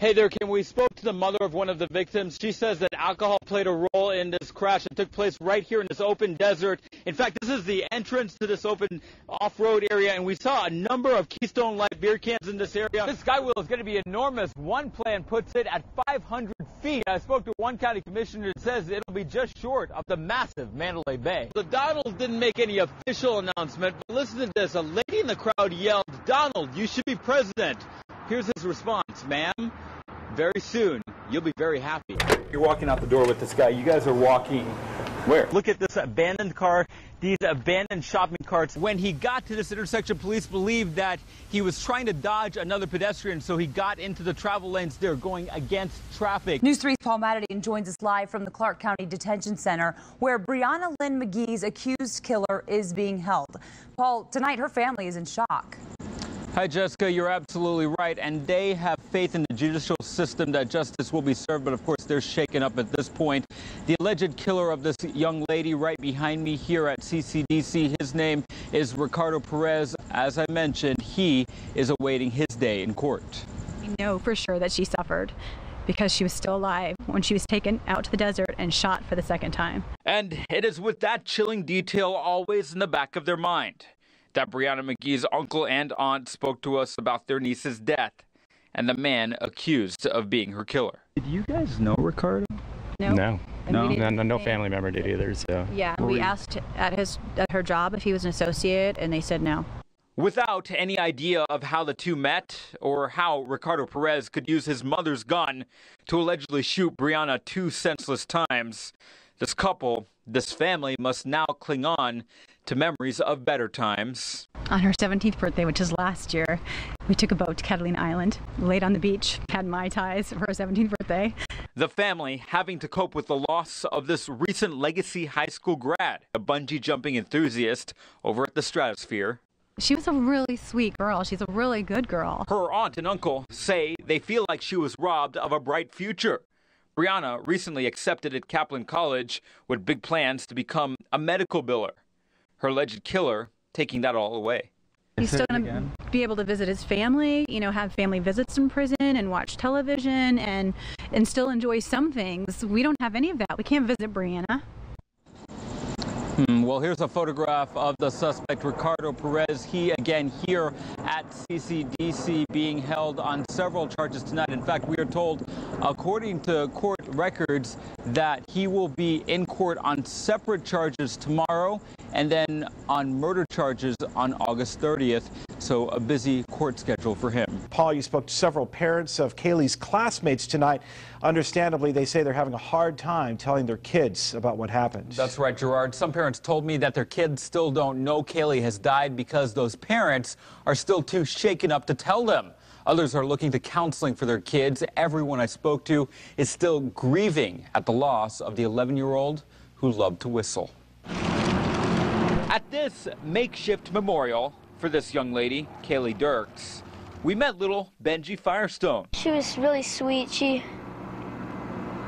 Hey there, Kim. We spoke to the mother of one of the victims. She says that alcohol played a role in this crash. It took place right here in this open desert. In fact, this is the entrance to this open off-road area, and we saw a number of Keystone Light beer cans in this area. This skywheel is going to be enormous. One plan puts it at 500 feet. I spoke to one county commissioner that says it'll be just short of the massive Mandalay Bay. The Donald didn't make any official announcement, but listen to this. A lady in the crowd yelled, "Donald, you should be president." Here's his response, "Ma'am, very soon, you'll be very happy." You're walking out the door with this guy. You guys are walking where? Look at this abandoned car, these abandoned shopping carts. When he got to this intersection, police believe that he was trying to dodge another pedestrian, so he got into the travel lanes there, going against traffic. News 3's Paul Matadeen joins us live from the Clark County Detention Center, where Brianna Lynn McGee's accused killer is being held. Paul, tonight her family is in shock. Hi, Jessica. You're absolutely right, and they have faith in the judicial system that justice will be served, but of course they're shaken up at this point. The alleged killer of this young lady right behind me here at CCDC, his name is Ricardo Perez. As I mentioned, he is awaiting his day in court. We know for sure that she suffered because she was still alive when she was taken out to the desert and shot for the second time. And it is with that chilling detail always in the back of their mind that Brianna McGee's uncle and aunt spoke to us about their niece's death and the man accused of being her killer. Did you guys know Ricardo? No. No family member did either. So yeah, we asked at her job if he was an associate, and they said no. Without any idea of how the two met or how Ricardo Perez could use his mother's gun to allegedly shoot Brianna 2 senseless times, this couple, this family must now cling on to memories of better times. On her 17th birthday, which is last year, we took a boat to Catalina Island, laid on the beach, had Mai Tais for her 17th birthday. The family having to cope with the loss of this recent Legacy High School grad, a bungee jumping enthusiast over at the Stratosphere. She was a really sweet girl. She's a really good girl. Her aunt and uncle say they feel like she was robbed of a bright future. Brianna recently accepted at Kaplan College with big plans to become a medical biller. Her alleged killer taking that all away. He's still going to be able to visit his family, have family visits in prison and watch television and still enjoy some things. We don't have any of that. We can't visit Brianna. Well, here's a photograph of the suspect, Ricardo Perez. He, again, here at CCDC being held on several charges tonight. In fact, we are told, according to court records, that he will be in court on separate charges tomorrow and then on murder charges on August 30th. So a busy court schedule for him. Paul, you spoke to several parents of Kaylee's classmates tonight. Understandably, they say they're having a hard time telling their kids about what happened. That's right, Gerard. Some parents told me that their kids still don't know Kaylee has died because those parents are still too shaken up to tell them. Others are looking to counseling for their kids. Everyone I spoke to is still grieving at the loss of the 11-year-old who loved to whistle. At this makeshift memorial for this young lady, Kaylee Dirks, we met little Benji Firestone. She was really sweet.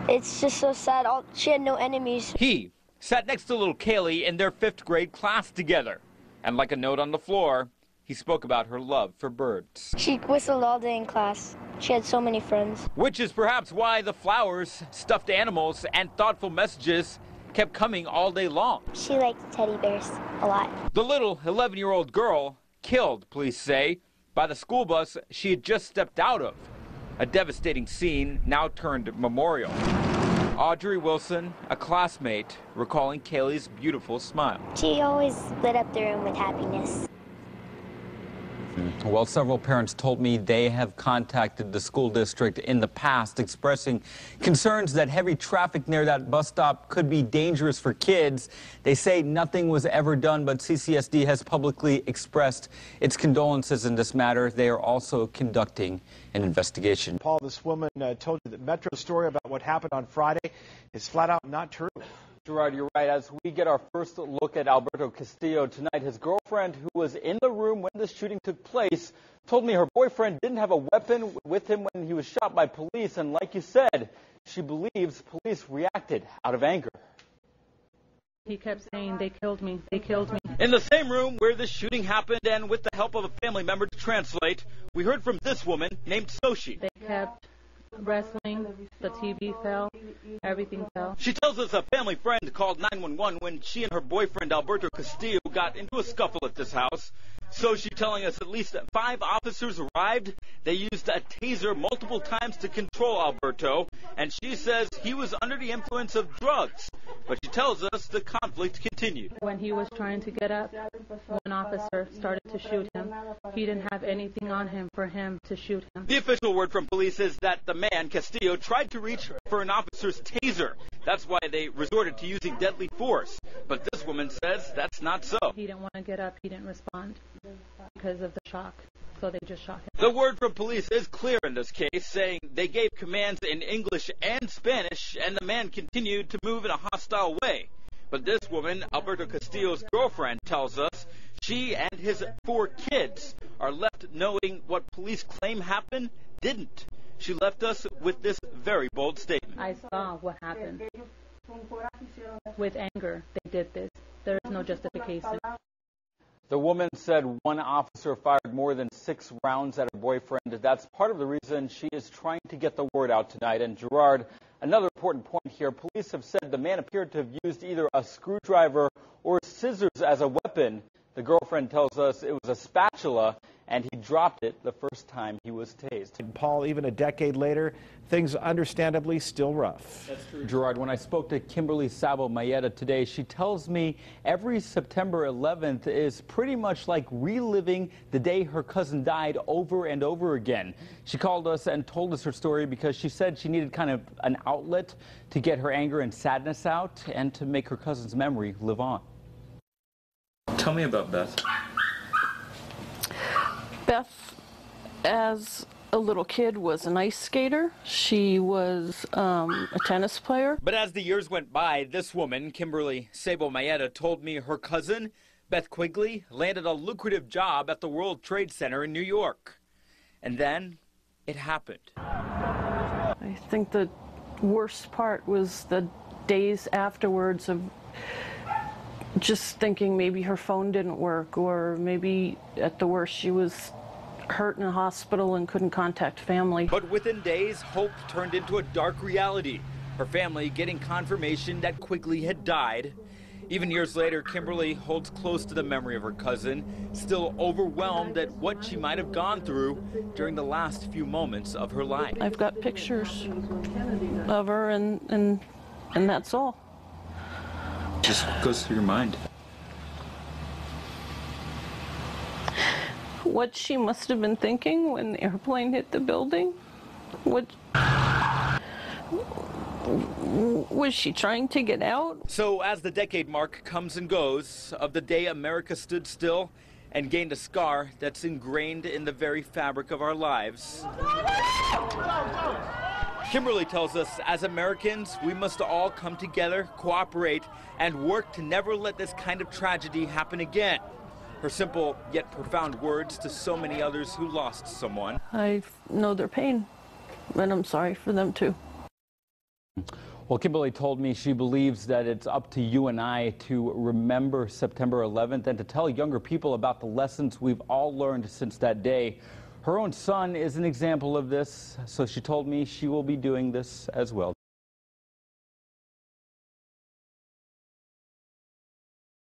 It's just so sad. She had no enemies. He sat next to little Kaylee in their 5th grade class together. And like a note on the floor, he spoke about her love for birds. She whistled all day in class. She had so many friends. Which is perhaps why the flowers, stuffed animals, and thoughtful messages kept coming all day long. She liked teddy bears a lot. The little 11-year-old girl killed, police say, by the school bus she had just stepped out of. A devastating scene now turned memorial. Audrey Wilson, a classmate, recalling Kaylee's beautiful smile. She always lit up the room with happiness. Well, several parents told me they have contacted the school district in the past expressing concerns that heavy traffic near that bus stop could be dangerous for kids. They say nothing was ever done, but CCSD has publicly expressed its condolences in this matter. They are also conducting an investigation. Paul, this woman told you that Metro's story about what happened on Friday is flat out not true. Gerard, you're right. As we get our first look at Alberto Castillo tonight, his girlfriend, who was in the room when the shooting took place, told me her boyfriend didn't have a weapon with him when he was shot by police. And like you said, she believes police reacted out of anger. He kept saying, "They killed me, they killed me." In the same room where the shooting happened, and with the help of a family member to translate, we heard from this woman named Soshi. They kept Wrestling, the TV fell, everything fell. She tells us a family friend called 911 when she and her boyfriend Alberto Castillo got into a scuffle at this house. So she's telling us at least 5 officers arrived. They used a taser multiple times to control Alberto, and she says he was under the influence of drugs. But she tells us the conflict continued. When he was trying to get up, one officer started to shoot him. He didn't have anything on him for him to shoot him. The official word from police is that the man, Castillo, tried to reach for an officer's taser. That's why they resorted to using deadly force. But this woman says that's not so. He didn't want to get up. He didn't respond because of the shock. So they just shot him. The word from police is clear in this case, saying they gave commands in English and Spanish, and the man continued to move in a hostile way. But this woman, Alberto Castillo's girlfriend, tells us she and his 4 kids are left knowing what police claim happened didn't. She left us with this very bold statement. I saw what happened. With anger, they did this. There is no justification. The woman said one officer fired more than 6 rounds at her boyfriend. That's part of the reason she is trying to get the word out tonight. And Gerard, another important point here, police have said the man appeared to have used either a screwdriver or scissors as a weapon. The girlfriend tells us it was a spatula, and he dropped it the first time he was tased. And Paul, even a decade later, things understandably still rough. That's true, Gerard. When I spoke to Kimberly Sabo Mayetta today, she tells me every September 11th is pretty much like reliving the day her cousin died over and over again. She called us and told us her story because she said she needed kind of an outlet to get her anger and sadness out and to make her cousin's memory live on. Tell me about Beth. Beth, as a little kid, was an ice skater. She was a tennis player. But as the years went by, this woman, Kimberly Sabo Mayetta, told me her cousin, Beth Quigley, landed a lucrative job at the World Trade Center in New York. And then it happened. I think the worst part was the days afterwards of just thinking maybe her phone didn't work, or maybe at the worst she was hurt in a hospital and couldn't contact family. But within days, hope turned into a dark reality. Her family getting confirmation that Quigley had died. Even years later, Kimberly holds close to the memory of her cousin, still overwhelmed at what she might have gone through during the last few moments of her life. I've got pictures of her, and that's all. Just goes through your mind. What she must have been thinking when the airplane hit the building. What was she trying to get out? So as the decade mark comes and goes of the day America stood still and gained a scar that's ingrained in the very fabric of our lives, Kimberly tells us, as Americans, we must all come together, cooperate, and work to never let this kind of tragedy happen again. Her simple yet profound words to so many others who lost someone. I know their pain, and I'm sorry for them too. Well, Kimberly told me she believes that it's up to you and I to remember September 11th and to tell younger people about the lessons we've all learned since that day. Her own son is an example of this, so she told me she will be doing this as well.